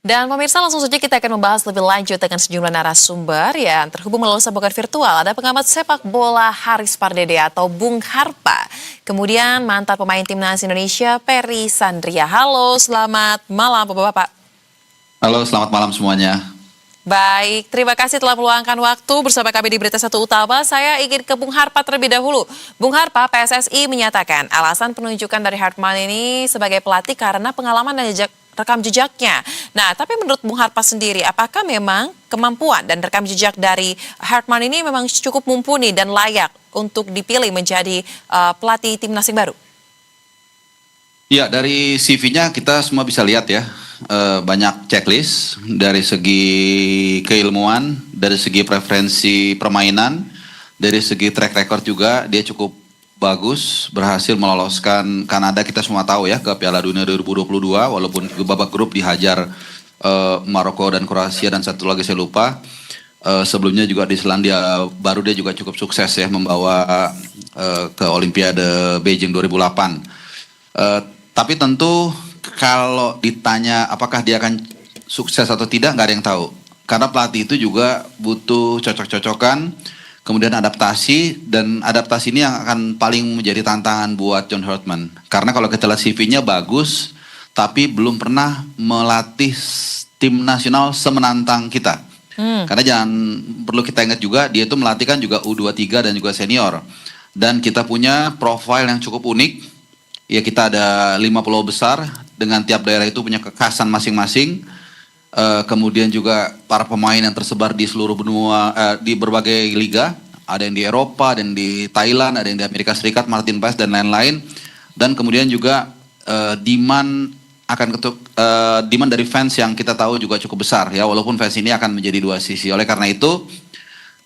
Dan pemirsa, langsung saja kita akan membahas lebih lanjut dengan sejumlah narasumber yang terhubung melalui sambungan virtual. Ada pengamat sepak bola Haris Pardede atau Bung Harpa. Kemudian mantan pemain timnas Indonesia Peri Sandria. Halo, selamat malam Bapak-bapak. Halo, selamat malam semuanya. Baik, terima kasih telah meluangkan waktu bersama kami di Berita Satu Utama. Saya ingin ke Bung Harpa terlebih dahulu. Bung Harpa, PSSI menyatakan alasan penunjukan dari Hartman ini sebagai pelatih karena pengalaman dan rekam jejaknya. Nah, tapi menurut Bung Harpa sendiri, apakah memang kemampuan dan rekam jejak dari Hartman ini memang cukup mumpuni dan layak untuk dipilih menjadi pelatih timnas yang baru? Ya, dari CV-nya kita semua bisa lihat ya, banyak checklist dari segi keilmuan, dari segi preferensi permainan, dari segi track record juga dia cukup bagus, berhasil meloloskan Kanada, kita semua tahu ya, ke Piala Dunia 2022 walaupun babak grup dihajar Maroko dan Kroasia dan satu lagi saya lupa. Sebelumnya juga di Selandia Baru dia juga cukup sukses ya membawa ke Olimpiade Beijing 2008. Tapi tentu kalau ditanya apakah dia akan sukses atau tidak, nggak ada yang tahu. Karena pelatih itu juga butuh cocok-cocokan, kemudian adaptasi, dan adaptasi ini yang akan paling menjadi tantangan buat John Hartman. Karena kalau kita lihat CV-nya bagus, tapi belum pernah melatih tim nasional semenantang kita. Karena jangan perlu kita ingat juga, dia itu melatihkan juga U23 dan juga senior. Dan kita punya profil yang cukup unik. Ya, kita ada 5 pulau besar dengan tiap daerah itu punya kekhasan masing-masing. Kemudian juga para pemain yang tersebar di seluruh benua, di berbagai liga. Ada yang di Eropa, ada yang di Thailand, ada yang di Amerika Serikat, Martin Paes dan lain-lain. Dan kemudian juga demand dari fans yang kita tahu juga cukup besar ya. Walaupun fans ini akan menjadi dua sisi. Oleh karena itu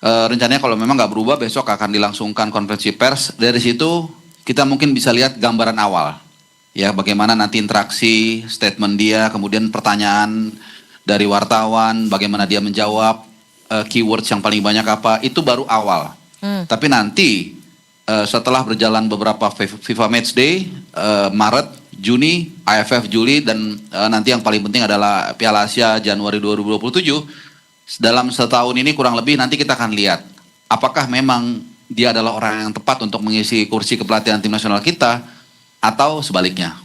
rencananya kalau memang nggak berubah, besok akan dilangsungkan konferensi pers. Dari situ kita mungkin bisa lihat gambaran awal, ya bagaimana nanti interaksi, statement dia, kemudian pertanyaan dari wartawan, bagaimana dia menjawab, keywords yang paling banyak apa, itu baru awal. Tapi nanti setelah berjalan beberapa FIFA Matchday, Maret, Juni, AFF Juli, dan nanti yang paling penting adalah Piala Asia Januari 2027, dalam setahun ini kurang lebih nanti kita akan lihat apakah memang dia adalah orang yang tepat untuk mengisi kursi kepelatihan tim nasional kita atau sebaliknya.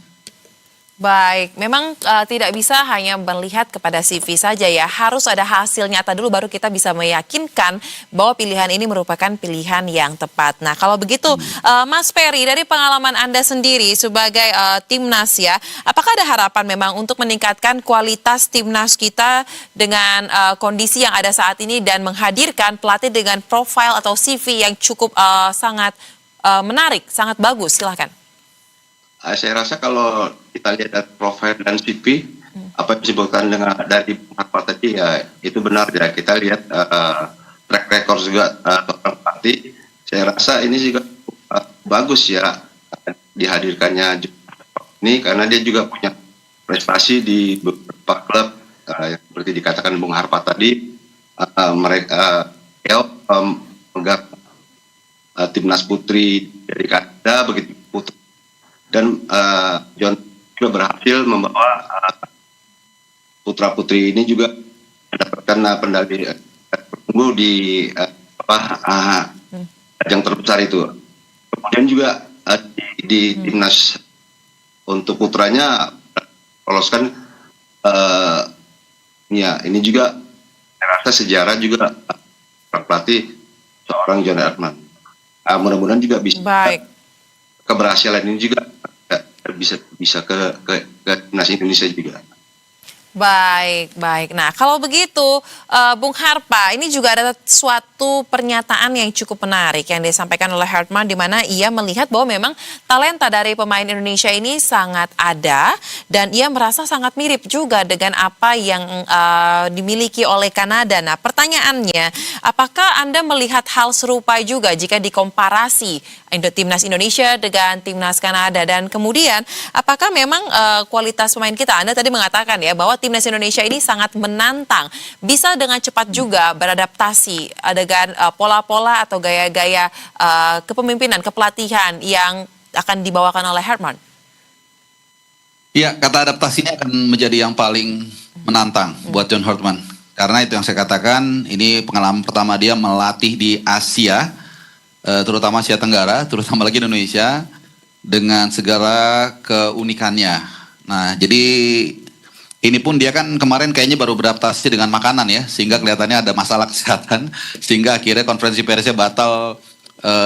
Baik, memang tidak bisa hanya melihat kepada CV saja ya, harus ada hasil nyata dulu baru kita bisa meyakinkan bahwa pilihan ini merupakan pilihan yang tepat. Nah, kalau begitu Mas Peri, dari pengalaman Anda sendiri sebagai timnas ya, apakah ada harapan memang untuk meningkatkan kualitas timnas kita dengan kondisi yang ada saat ini dan menghadirkan pelatih dengan profil atau CV yang cukup sangat menarik, sangat bagus? Silahkan. Saya rasa kalau kita lihat dari profil dan CV, apa yang disebutkan dari Harpa tadi ya itu benar ya. Kita lihat track record juga pelatih. Saya rasa ini juga bagus ya dihadirkannya ini karena dia juga punya prestasi di beberapa klub yang seperti dikatakan Bung Harpa tadi. Mereka memegang timnas putri dari Kanada begitu putri. Dan John juga berhasil membawa putra putri ini juga mendapatkan medali perunggu di ajang terbesar itu. Kemudian juga di timnas untuk putranya loloskan ya ini juga saya rasa sejarah juga pelatih seorang John Hartman. Mudah-mudahan juga bisa. Baik. Keberhasilan ini juga bisa ke timnas Indonesia juga. Baik, baik. Nah, kalau begitu, Bung Harpa, ini juga ada suatu pernyataan yang cukup menarik yang disampaikan oleh Hartman, di mana ia melihat bahwa memang talenta dari pemain Indonesia ini sangat ada, dan ia merasa sangat mirip juga dengan apa yang dimiliki oleh Kanada. Nah, pertanyaannya, apakah Anda melihat hal serupa juga jika dikomparasi timnas Indonesia dengan timnas Kanada? Dan kemudian, apakah memang kualitas pemain kita, Anda tadi mengatakan ya, bahwa timnas Indonesia ini sangat menantang, bisa dengan cepat juga beradaptasi dengan pola-pola atau gaya-gaya kepemimpinan, kepelatihan yang akan dibawakan oleh Hartman? Iya, kata adaptasinya akan menjadi yang paling menantang buat John Hartman. Karena itu yang saya katakan, ini pengalaman pertama dia melatih di Asia, terutama Asia Tenggara, terutama lagi Indonesia, dengan segala keunikannya. Nah, jadi ini pun dia kan kemarin kayaknya baru beradaptasi dengan makanan ya, sehingga kelihatannya ada masalah kesehatan, sehingga akhirnya konferensi persnya batal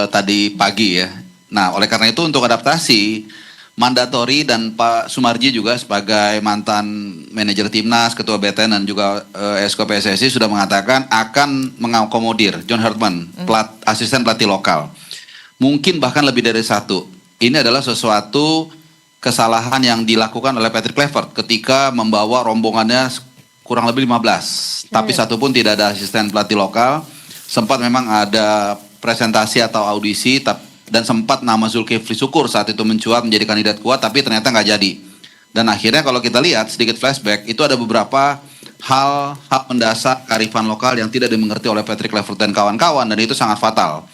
tadi pagi ya. Nah, oleh karena itu untuk adaptasi, mandatori dan Pak Sumarji juga sebagai mantan manajer timnas, ketua BTN dan juga Esko PSSI sudah mengatakan akan mengakomodir John Hartman, asisten pelatih lokal. Mungkin bahkan lebih dari satu. Ini adalah sesuatu kesalahan yang dilakukan oleh Patrick Kluivert ketika membawa rombongannya kurang lebih 15. Tapi satu pun tidak ada asisten pelatih lokal. Sempat memang ada presentasi atau audisi, dan sempat nama Zulkifli Syukur saat itu mencuat menjadi kandidat kuat, tapi ternyata nggak jadi. Dan akhirnya kalau kita lihat sedikit flashback, itu ada beberapa hal mendasar kearifan lokal yang tidak dimengerti oleh Patrick Kluivert dan kawan-kawan, dan itu sangat fatal.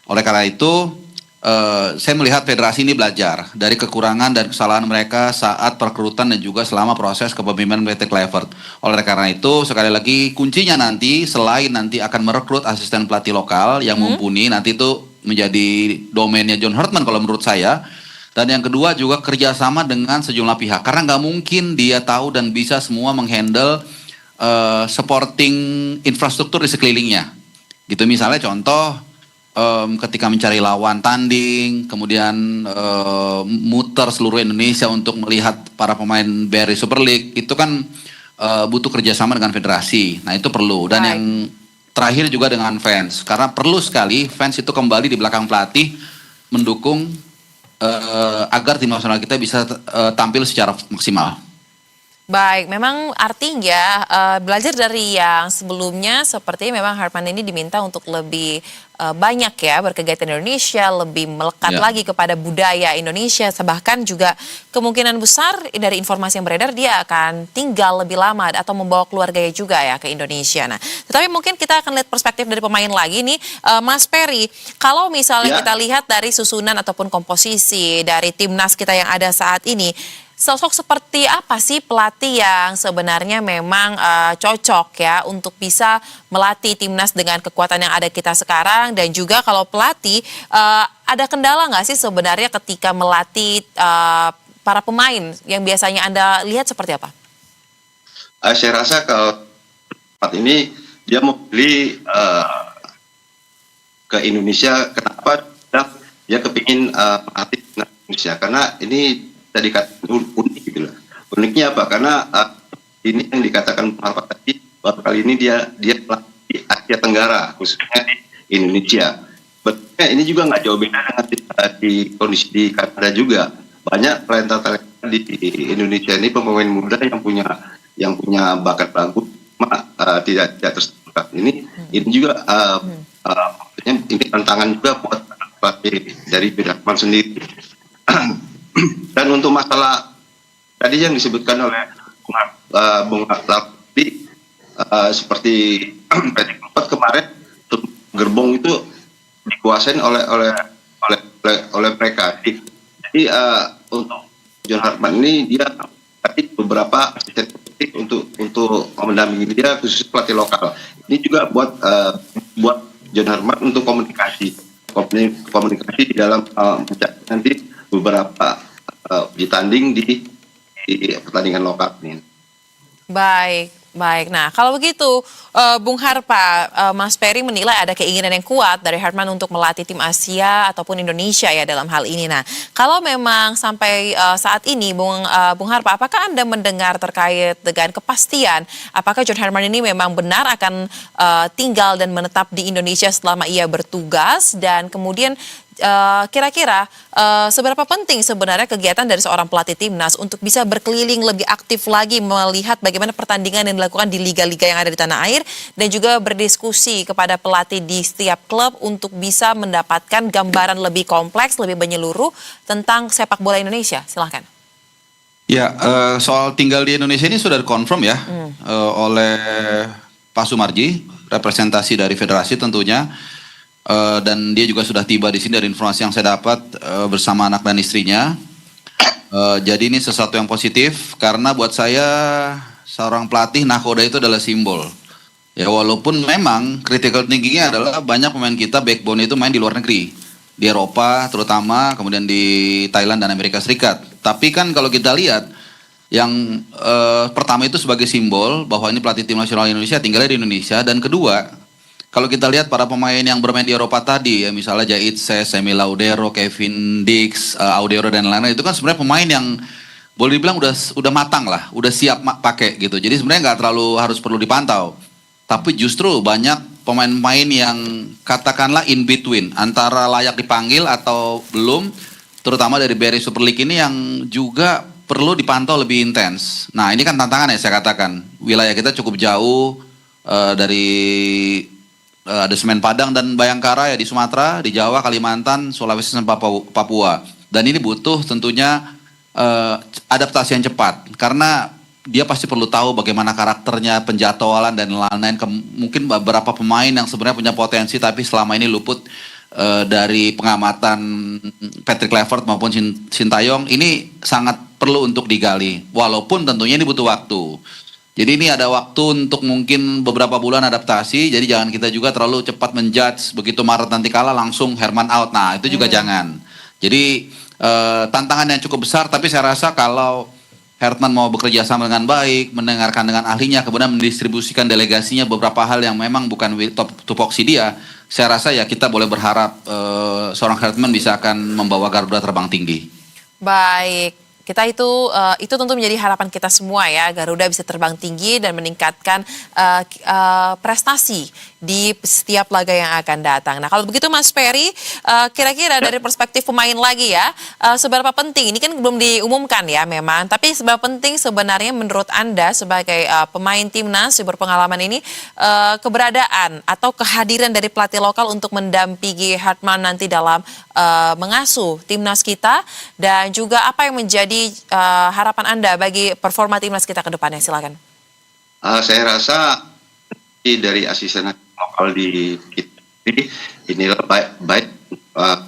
Oleh karena itu, saya melihat federasi ini belajar dari kekurangan dan kesalahan mereka saat perekrutan dan juga selama proses kepemimpinan Patrick Kluivert. Oleh karena itu, sekali lagi kuncinya nanti, selain nanti akan merekrut asisten pelatih lokal yang mumpuni, nanti itu menjadi domainnya John Hartman kalau menurut saya. Dan yang kedua juga kerjasama dengan sejumlah pihak, karena nggak mungkin dia tahu dan bisa semua menghandle supporting infrastruktur di sekelilingnya. Gitu, misalnya contoh ketika mencari lawan tanding, kemudian muter seluruh Indonesia untuk melihat para pemain BRI Super League, itu kan butuh kerjasama dengan federasi. Nah itu perlu. Dan yang terakhir juga dengan fans, karena perlu sekali fans itu kembali di belakang pelatih mendukung agar tim nasional kita bisa tampil secara maksimal. Baik, memang artinya belajar dari yang sebelumnya seperti memang Hartman ini diminta untuk lebih banyak ya berkegiatan Indonesia, lebih melekat lagi kepada budaya Indonesia, bahkan juga kemungkinan besar dari informasi yang beredar dia akan tinggal lebih lama atau membawa keluarganya juga ya ke Indonesia. Nah, tetapi mungkin kita akan lihat perspektif dari pemain lagi nih, Mas Peri. Kalau misalnya kita lihat dari susunan ataupun komposisi dari timnas kita yang ada saat ini, sosok seperti apa sih pelatih yang sebenarnya memang cocok ya untuk bisa melatih timnas dengan kekuatan yang ada kita sekarang, dan juga kalau pelatih ada kendala nggak sih sebenarnya ketika melatih para pemain yang biasanya Anda lihat seperti apa? Saya rasa kalau tempat ini dia mau beli ke Indonesia, kenapa dia kepingin melatih Indonesia? Karena ini tadi unik gitu lah. Uniknya apa? Karena ini yang dikatakan Pak tadi, bahwa kali ini dia di Asia Tenggara, khususnya di Indonesia. Betulnya ini juga nggak jauh beda dengan di kondisi di Kanada juga. Banyak talenta di Indonesia ini pemain muda yang punya bakat bagus, tidak terserap. Ini juga ini tantangan juga buat pelatih dari Hartman sendiri. Dan untuk masalah tadi yang disebutkan oleh Bung Lardi, seperti Patrick Kluivert kemarin, gerbong itu dikuasain oleh mereka. Jadi untuk John Hartman ini dia tadi beberapa asisten pelatih untuk mendampingi dia, khusus pelatih lokal. Ini juga buat John Hartman untuk komunikasi di dalam nanti beberapa uji tanding di pertandingan lokal ini. Baik. Nah, kalau begitu, Bung Harpa, Mas Peri menilai ada keinginan yang kuat dari Hartman untuk melatih tim Asia ataupun Indonesia ya dalam hal ini. Nah, kalau memang sampai saat ini, Bung Harpa, apakah Anda mendengar terkait dengan kepastian apakah John Hartman ini memang benar akan tinggal dan menetap di Indonesia selama ia bertugas, dan kemudian kira-kira seberapa penting sebenarnya kegiatan dari seorang pelatih timnas untuk bisa berkeliling lebih aktif lagi melihat bagaimana pertandingan yang dilakukan di liga-liga yang ada di tanah air, dan juga berdiskusi kepada pelatih di setiap klub untuk bisa mendapatkan gambaran lebih kompleks, lebih menyeluruh tentang sepak bola Indonesia. Silahkan. Ya, soal tinggal di Indonesia ini sudah dikonfirm ya oleh Pak Sumarji, representasi dari federasi tentunya. Dan dia juga sudah tiba di sini dari informasi yang saya dapat bersama anak dan istrinya. Jadi ini sesuatu yang positif, karena buat saya seorang pelatih nahkoda itu adalah simbol. Ya walaupun memang critical thinkingnya adalah banyak pemain kita backbone itu main di luar negeri. Di Eropa terutama, kemudian di Thailand dan Amerika Serikat. Tapi kan kalau kita lihat, yang pertama itu sebagai simbol bahwa ini pelatih tim nasional Indonesia tinggalnya di Indonesia. Dan kedua, kalau kita lihat para pemain yang bermain di Eropa tadi, ya misalnya Jaitse, Semi Laudero, Kevin Dix, Audero dan lain-lain, itu kan sebenarnya pemain yang boleh dibilang udah matang lah, udah siap pakai gitu. Jadi sebenarnya nggak terlalu harus perlu dipantau. Tapi justru banyak pemain-pemain yang katakanlah in between, antara layak dipanggil atau belum, terutama dari BRI Super League ini yang juga perlu dipantau lebih intens. Nah ini kan tantangan ya saya katakan. Wilayah kita cukup jauh dari ada Semen Padang dan Bayangkara ya di Sumatera, di Jawa, Kalimantan, Sulawesi dan Papua. Dan ini butuh tentunya adaptasi yang cepat karena dia pasti perlu tahu bagaimana karakternya, penjadwalan dan lain-lain. Mungkin beberapa pemain yang sebenarnya punya potensi tapi selama ini luput dari pengamatan Patrick Kluivert maupun Sintayong, ini sangat perlu untuk digali. Walaupun tentunya ini butuh waktu. Jadi ini ada waktu untuk mungkin beberapa bulan adaptasi, jadi jangan kita juga terlalu cepat menjudge begitu Maret nanti kalah langsung Herman out. Nah itu juga jangan. Jadi tantangan yang cukup besar, tapi saya rasa kalau Herman mau bekerja sama dengan baik, mendengarkan dengan ahlinya, kemudian mendistribusikan delegasinya beberapa hal yang memang bukan tupoksi dia, saya rasa ya kita boleh berharap seorang Herman bisa akan membawa Garuda terbang tinggi. Baik. Kita itu tentu menjadi harapan kita semua ya, Garuda bisa terbang tinggi dan meningkatkan prestasi di setiap laga yang akan datang. Nah kalau begitu Mas Ferry, kira-kira dari perspektif pemain lagi ya, seberapa penting, ini kan belum diumumkan ya memang, tapi seberapa penting sebenarnya menurut Anda sebagai pemain timnas yang berpengalaman ini, keberadaan atau kehadiran dari pelatih lokal untuk mendampingi Hartman nanti dalam mengasuh timnas kita, dan juga apa yang menjadi harapan Anda bagi performa timnas kita ke depannya, silakan. Saya rasa dari asisten lokal di kita inilah baik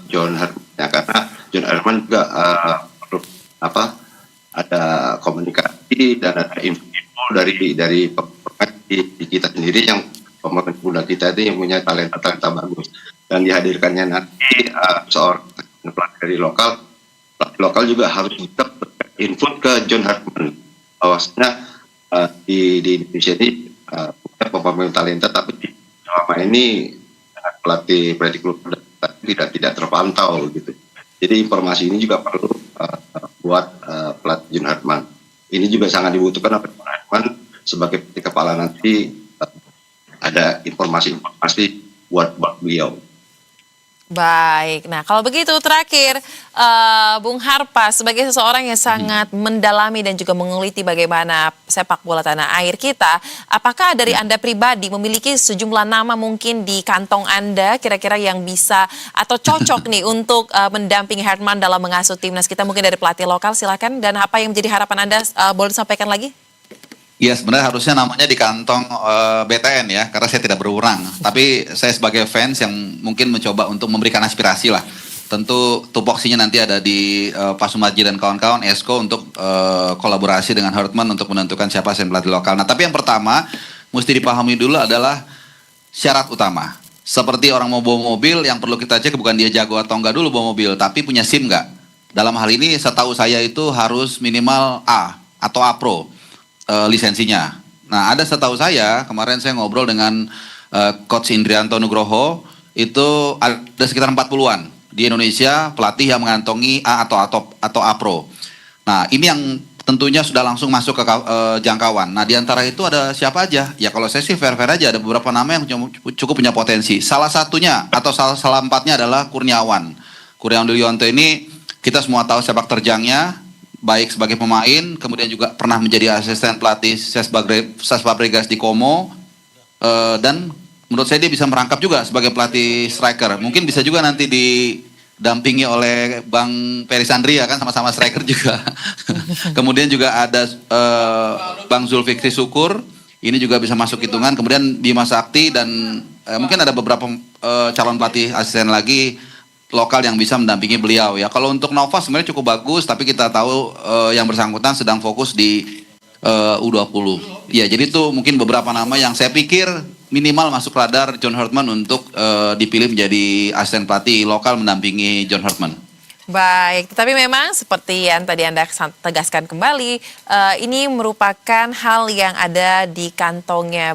John Herman ya, karena John Herman juga perlu ada komunikasi dan ada info dari pemain di kita sendiri, yang pemain muda kita itu yang punya talenta bagus, dan dihadirkannya nanti seorang pelatih dari lokal. Pelatih lokal juga harus tetap input ke John Hartman bahwasanya di Indonesia ini punya pemain talenta, tapi selama ini pelatih klub tidak terpantau gitu. Jadi informasi ini juga perlu buat pelatih John Hartman. Ini juga sangat dibutuhkan oleh John Hartman sebagai pelatih kepala nanti, ada informasi buat beliau. Baik, nah kalau begitu terakhir Bung Harpa sebagai seseorang yang sangat mendalami dan juga menguliti bagaimana sepak bola tanah air kita, apakah dari Anda pribadi memiliki sejumlah nama mungkin di kantong Anda kira-kira yang bisa atau cocok nih untuk mendampingi Hartman dalam mengasuh timnas kita, mungkin dari pelatih lokal, silakan, dan apa yang menjadi harapan Anda, boleh disampaikan lagi? Ya sebenarnya harusnya namanya di kantong BTN ya, karena saya tidak berwenang. Tapi saya sebagai fans yang mungkin mencoba untuk memberikan aspirasi lah. Tentu tupoksinya nanti ada di Pak Sumarji dan kawan-kawan Esko untuk kolaborasi dengan Hartman untuk menentukan siapa yang pelatih lokal. Nah tapi yang pertama mesti dipahami dulu adalah syarat utama. Seperti orang mau bawa mobil, yang perlu kita cek bukan dia jago atau enggak dulu bawa mobil, tapi punya SIM enggak. Dalam hal ini setahu saya itu harus minimal A atau A Pro. Lisensinya. Nah ada setahu saya, kemarin saya ngobrol dengan Coach Indrianto Nugroho, itu ada sekitar 40-an di Indonesia pelatih yang mengantongi A atau A Pro. Nah ini yang tentunya sudah langsung masuk ke jangkauan. Nah di antara itu ada siapa aja? Ya kalau saya sih fair-fair aja, ada beberapa nama yang cukup punya potensi. Salah satunya atau salah empatnya adalah Kurniawan Dulionto. Ini kita semua tahu sepak terjangnya, baik sebagai pemain, kemudian juga pernah menjadi asisten pelatih Ses Fabregas di Como, dan menurut saya dia bisa merangkap juga sebagai pelatih striker. Mungkin bisa juga nanti didampingi oleh Bang Peris Andria, kan sama-sama striker juga. Kemudian juga ada Bang Zulfikri Syukur, ini juga bisa masuk hitungan. Kemudian Bima Sakti dan mungkin ada beberapa calon pelatih asisten lagi lokal yang bisa mendampingi beliau ya. Kalau untuk Nova sebenarnya cukup bagus, tapi kita tahu yang bersangkutan sedang fokus di U20. Ya, jadi itu mungkin beberapa nama yang saya pikir minimal masuk radar John Hartman untuk dipilih menjadi asisten pelatih lokal mendampingi John Hartman. Baik, tetapi memang seperti yang tadi Anda tegaskan kembali, ini merupakan hal yang ada di kantongnya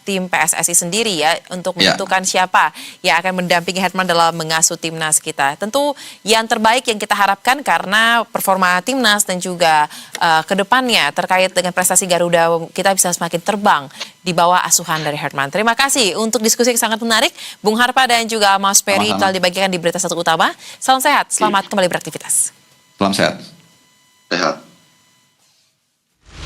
tim PSSI sendiri ya, untuk menentukan siapa yang akan mendampingi Hartman dalam mengasuh timnas kita. Tentu yang terbaik yang kita harapkan karena performa timnas dan juga kedepannya terkait dengan prestasi Garuda, kita bisa semakin terbang di bawah asuhan dari Hartman. Terima kasih untuk diskusi yang sangat menarik, Bung Harpa dan juga Mas Peri telah dibagikan di Berita Satu Utama. Salam sehat, selamat kembali beraktivitas. Salam sehat. Sehat.